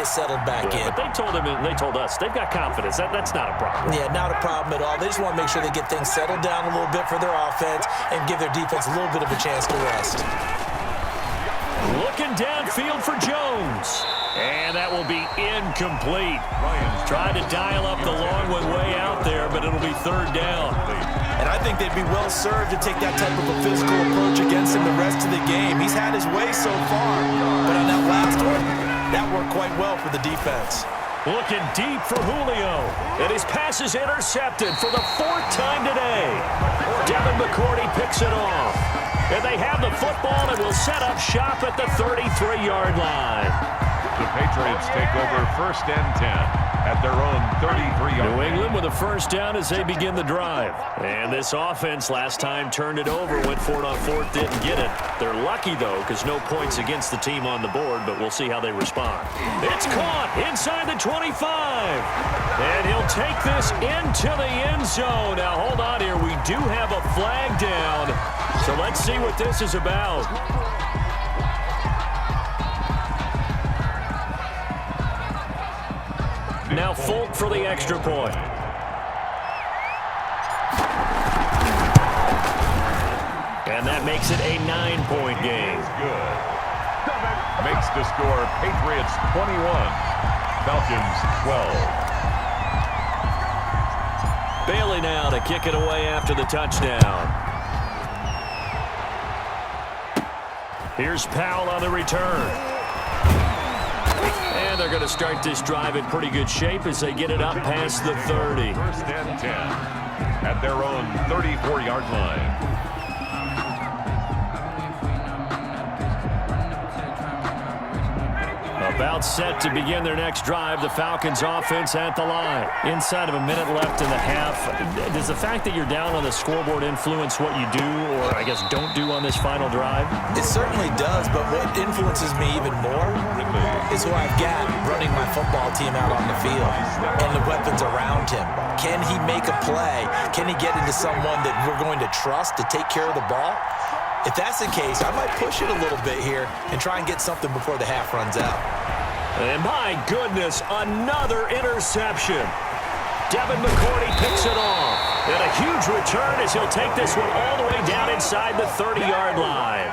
get settled back in. But they told us they've got confidence. That's not a problem. Yeah, not a problem at all. They just want to make sure they get things settled down a little bit for their offense and give their defense a little bit of a chance to rest. Looking downfield for Jones. And that will be incomplete. Tried to dial up the long one way out there, but it'll be third down. And I think they'd be well served to take that type of a physical approach against him the rest of the game. He's had his way so far, but on that last one, that worked quite well for the defense. Looking deep for Julio. And his pass is intercepted for the fourth time today. Devin McCourty picks it off. And they have the football and will set up shop at the 33-yard line. The Patriots take over 1st and 10 at their own 33-yard line. New England with a first down as they begin the drive. And this offense last time turned it over, went for it on fourth, didn't get it. They're lucky, though, because no points against the team on the board, but we'll see how they respond. It's caught inside the 25. And he'll take this into the end zone. Now, hold on here. We do have a flag down. So let's see what this is about. Now Folk for the extra point. And that makes it a 9-point game. Good. Makes the score Patriots 21, Falcons 12. Bailey now to kick it away after the touchdown. Here's Powell on the return. And they're going to start this drive in pretty good shape as they get it up past the 30. 1st and 10 at their own 34-yard line. About set to begin their next drive. The Falcons offense at the line. Inside of a minute left in the half. Does the fact that you're down on the scoreboard influence what you do, or I guess don't do on this final drive? It certainly does, but what influences me even more is who I've got running my football team out on the field and the weapons around him. Can he make a play? Can he get into someone that we're going to trust to take care of the ball? If that's the case, I might push it a little bit here and try and get something before the half runs out. And my goodness, another interception. Devin McCourty picks it off. And a huge return as he'll take this one all the way down inside the 30-yard line.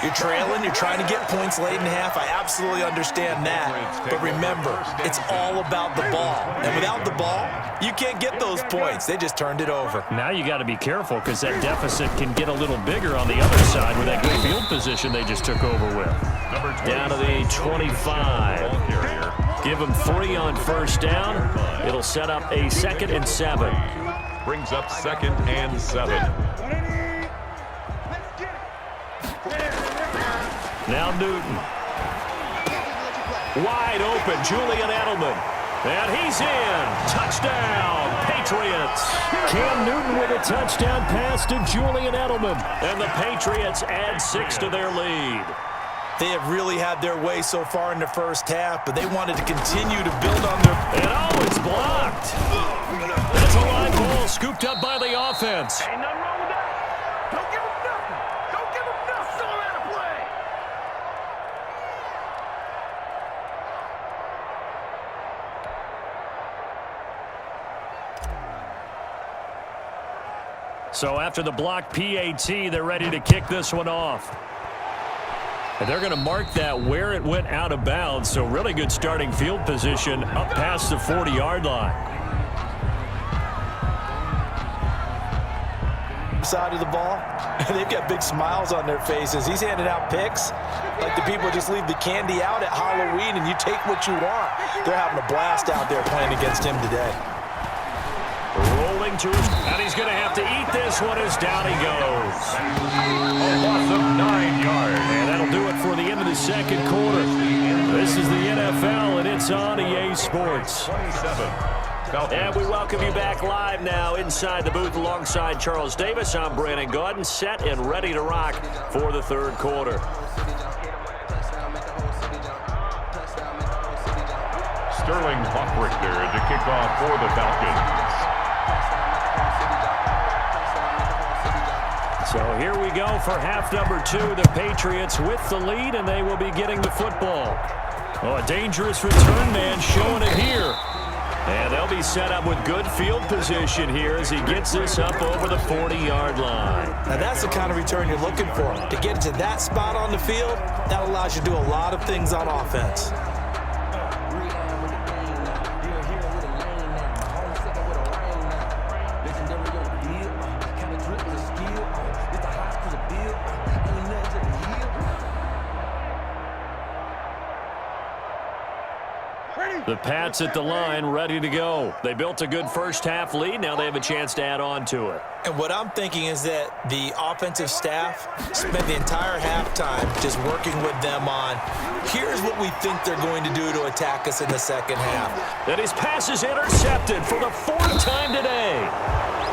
You're trailing, you're trying to get points late in half. I absolutely understand that. But remember, it's all about the ball. And without the ball, you can't get those points. They just turned it over. Now you got to be careful because that deficit can get a little bigger on the other side with that good field position they just took over with. Down to the 25. Give them 3 on first down. It'll set up a 2nd and 7. Brings up 2nd and 7. Now Newton. Wide open, Julian Edelman. And he's in. Touchdown, Patriots. Cam Newton with a touchdown pass to Julian Edelman. And the Patriots add 6 to their lead. They have really had their way so far in the first half, but they wanted to continue to build on their... And oh, it's blocked. That's a line ball scooped up by the offense. Ain't nothing wrong with that. Don't give him nothing. Don't give him nothing. Still around to play. So after the block PAT, they're ready to kick this one off. And they're going to mark that where it went out of bounds. So really good starting field position up past the 40-yard line. Side of the ball, they've got big smiles on their faces. He's handing out picks like the people just leave the candy out at Halloween and you take what you want. They're having a blast out there playing against him today. Rolling to his, and he's going to have to eat this one as down he goes. A loss of 9 yards. And that'll do it for the end of the second quarter. This is the NFL, and it's on EA Sports. 27. And we welcome you back live now inside the booth alongside Charles Davis. I'm Brandon Gaudin, set and ready to rock for the third quarter. Sterling Hoffrichter to kick off for the Falcons. So here we go for half number 2. The Patriots with the lead, and they will be getting the football. Oh, a dangerous return man showing it here. And they'll be set up with good field position here as he gets this up over the 40-yard line. Now that's the kind of return you're looking for. To get to that spot on the field, that allows you to do a lot of things on offense. The Pats at the line, ready to go. They built a good first-half lead. Now they have a chance to add on to it. And what I'm thinking is that the offensive staff spent the entire halftime just working with them on, here's what we think they're going to do to attack us in the second half. And his pass is intercepted for the 4th time today.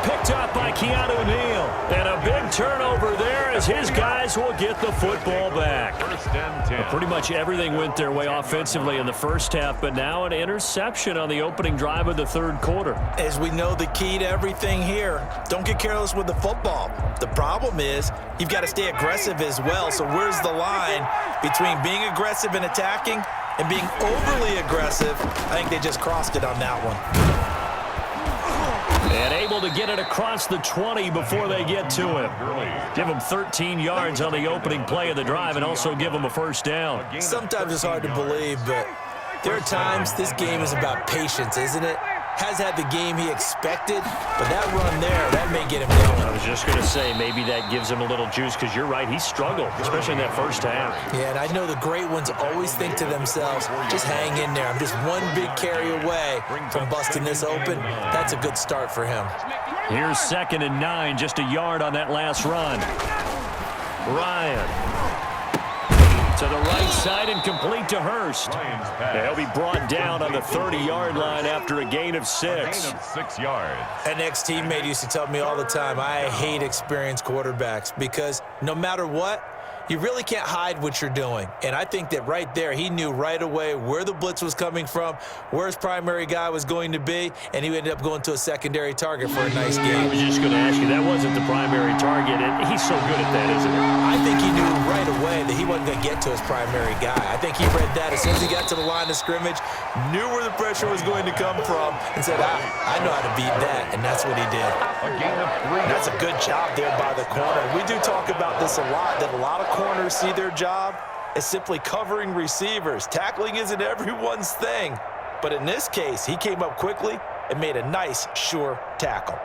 Picked up by Keanu Neal. And a big turnover there as his guys will get the football back. First and 10. Pretty much everything went their way offensively in the first half, but now an interception on the opening drive of the third quarter. As we know, the key to everything here, don't get careless with the football. The problem is you've got to stay aggressive as well. So where's the line between being aggressive and attacking and being overly aggressive? I think they just crossed it on that one. And able to get it across the 20 before they get to him. Give him 13 yards on the opening play of the drive and also give him a first down. Sometimes it's hard to believe, but there are times this game is about patience, isn't it? Has had the game he expected, but that run there, that may get him going. I was just going to say, maybe that gives him a little juice because you're right, he struggled, especially in that first half. Yeah, and I know the great ones always think to themselves, just hang in there. I'm just one big carry away from busting this open. That's a good start for him. Here's 2nd and 9, just a yard on that last run. Ryan to the right side and complete to Hurst. He'll be brought down on the 30-yard line after a gain of 6. 6 yards. An ex-teammate used to tell me all the time, I hate experienced quarterbacks because no matter what, you really can't hide what you're doing. And I think that right there, he knew right away where the blitz was coming from, where his primary guy was going to be, and he ended up going to a secondary target for a nice game. I was just going to ask you, that wasn't the primary target, and he's so good at that, isn't he? I think he knew right away that he wasn't going to get to his primary guy. I think he read that as soon as he got to the line of scrimmage, knew where the pressure was going to come from, and said, I know how to beat that, and that's what he did. A gain of 3. That's a good job there by the corner. We do talk about this a lot, that a lot of corners see their job as simply covering receivers. Tackling isn't everyone's thing, but in this case, he came up quickly and made a nice, sure tackle.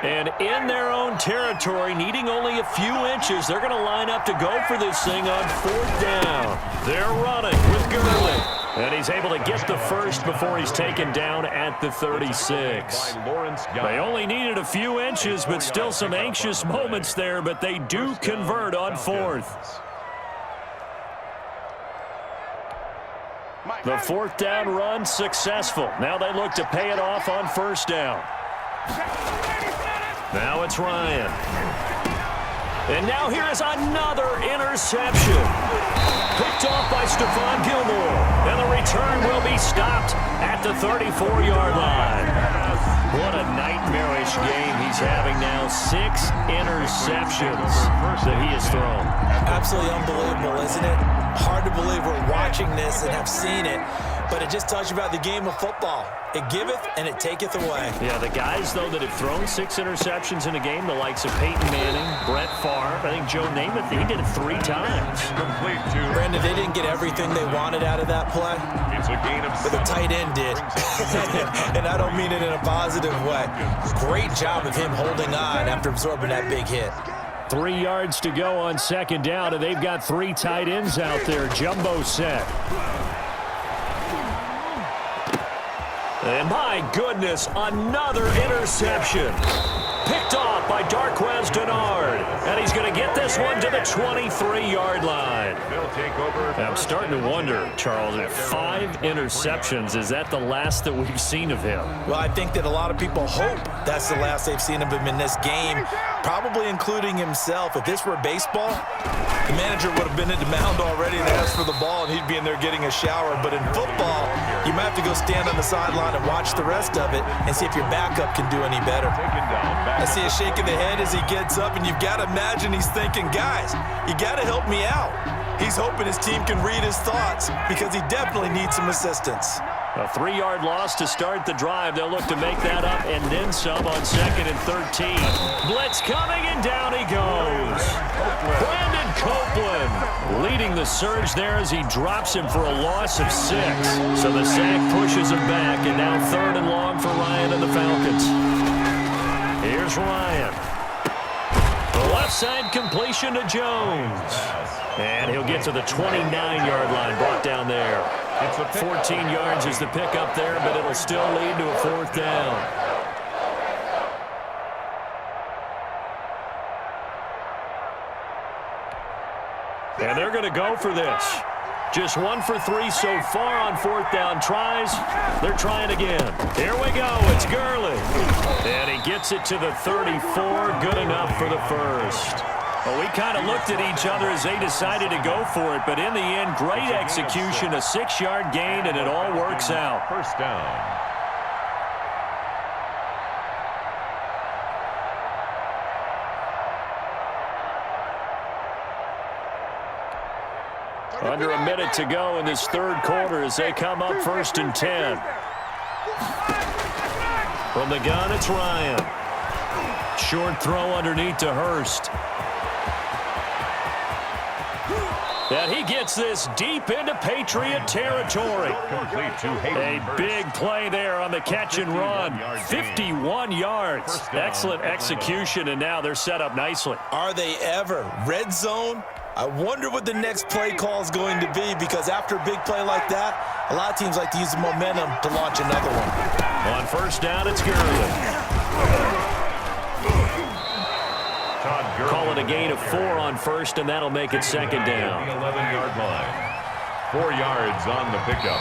And in their own territory, needing only a few inches, they're going to line up to go for this thing on 4th down. They're running with Gurley. And he's able to get the first before he's taken down at the 36. They only needed a few inches, but still some anxious moments there, but they do convert on 4th. The 4th down run successful. Now they look to pay it off on 1st down. Now it's Ryan. And now here is another interception. Picked off by Stephon Gilmore. And the return will be stopped at the 34-yard line. What a nightmarish game he's having now. 6 interceptions that he has thrown. Absolutely unbelievable, isn't it? Hard to believe we're watching this and have seen it, but it just tells you about the game of football. It giveth and it taketh away. Yeah, the guys, though, that have thrown 6 interceptions in a game, the likes of Peyton Manning, Brett Favre, I think Joe Namath, he did it 3 times. Complete to Brandon, they didn't get everything they wanted out of that play, it's a gain of but the 7. tight end did. And I don't mean it in a positive way. Great job of him holding on after absorbing that big hit. 3 yards to go on 2nd down, and they've got 3 tight ends out there. Jumbo set. And my goodness, another interception. Picked off by Darquez Dennard. And he's going to get this one to the 23-yard line. They'll take over. I'm starting to wonder, Charles, if 5 interceptions, is that the last that we've seen of him? Well, I think that a lot of people hope that's the last they've seen of him in this game, probably including himself. If this were baseball, the manager would have been at the mound already and asked for the ball, and he'd be in there getting a shower. But in football, you might have to go stand on the sideline and watch the rest of it and see if your backup can do any better. I see a shake of the head as he gets up, and you've got to imagine he's thinking, guys, you got to help me out. He's hoping his team can read his thoughts because he definitely needs some assistance. A 3-yard loss to start the drive. They'll look to make that up and then some on 2nd and 13. Blitz coming, and down he goes. Brandon Copeland leading the surge there as he drops him for a loss of 6. So the sack pushes him back, and now 3rd and long for Ryan and the Falcons. Here's Ryan. The left side completion to Jones. And he'll get to the 29-yard line, brought down there. 14 yards is the pickup there, but it'll still lead to a 4th down. And they're going to go for this. Just 1 for 3 so far on 4th down tries. They're trying again. Here we go. It's Gurley. And he gets it to the 34. Good enough for the first. Well, we kind of looked at each other as they decided to go for it, but in the end, great execution, a 6-yard gain, and it all works out. First down. Under a minute to go in this 3rd quarter as they come up 1st and 10. From the gun, it's Ryan. Short throw underneath to Hurst. And he gets this deep into Patriot territory. A big play there on the catch and run. 51 yards. Excellent execution, and now they're set up nicely. Are they ever? Red zone? I wonder what the next play call is going to be, because after a big play like that, a lot of teams like to use the momentum to launch another one. On 1st down, it's Gurley. Call it a gain of 4 on 1st, and that'll make it 2nd down. 11-yard line. 4 yards on the pickup.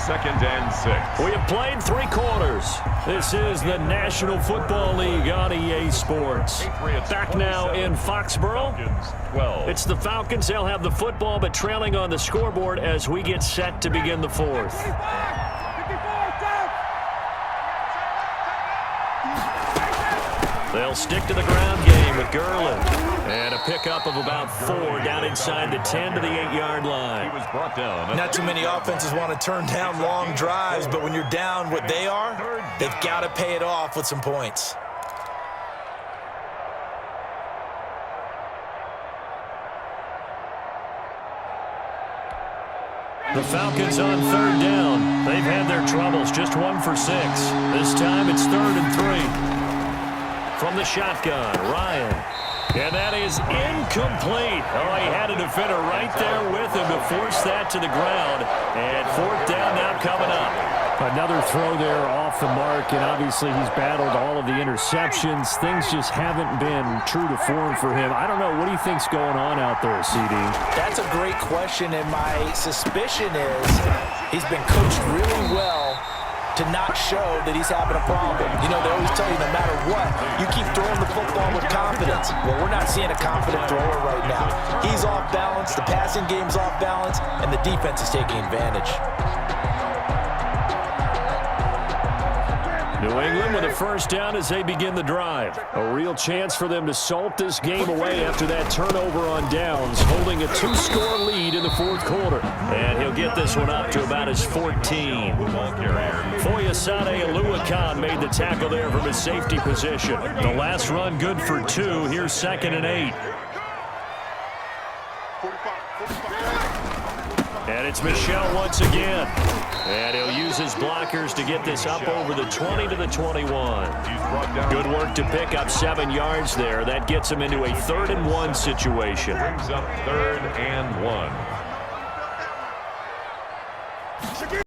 2nd and 6. We have played 3 quarters. This is the National Football League on EA Sports. Back now in Foxborough. It's the Falcons. They'll have the football, but trailing on the scoreboard as we get set to begin the 4th. They'll stick to the ground game with Gurley. And a pickup of about 4 down inside the 10 to the 8-yard line. He was brought down. Not too many offenses want to turn down long drives, but when you're down what they are, they've got to pay it off with some points. The Falcons on 3rd down. They've had their troubles, just 1 for 6. This time it's 3rd and 3. From the shotgun, Ryan. And that is incomplete. Oh, he had a defender right there with him to force that to the ground. And 4th down now coming up. Another throw there off the mark, and obviously he's battled all of the interceptions. Things just haven't been true to form for him. I don't know. What do you think's going on out there, CD? That's a great question, and my suspicion is he's been coached really well to not show that he's having a problem. You know, they always tell you no matter what, you keep throwing the football with confidence. Well, we're not seeing a confident thrower right now. He's off balance, the passing game's off balance, and the defense is taking advantage. New England with a 1st down as they begin the drive. A real chance for them to salt this game away after that turnover on downs, holding a 2-score lead in the 4th quarter. And he'll get this one up to about his 14. Foyesade Oluwakan made the tackle there from his safety position. The last run good for 2. Here's 2nd and 8. And it's Michel once again. And he'll use his blockers to get this up over the 20 to the 21. Good work to pick up 7 yards there. That gets him into a 3rd and 1 situation. Brings up 3rd and 1.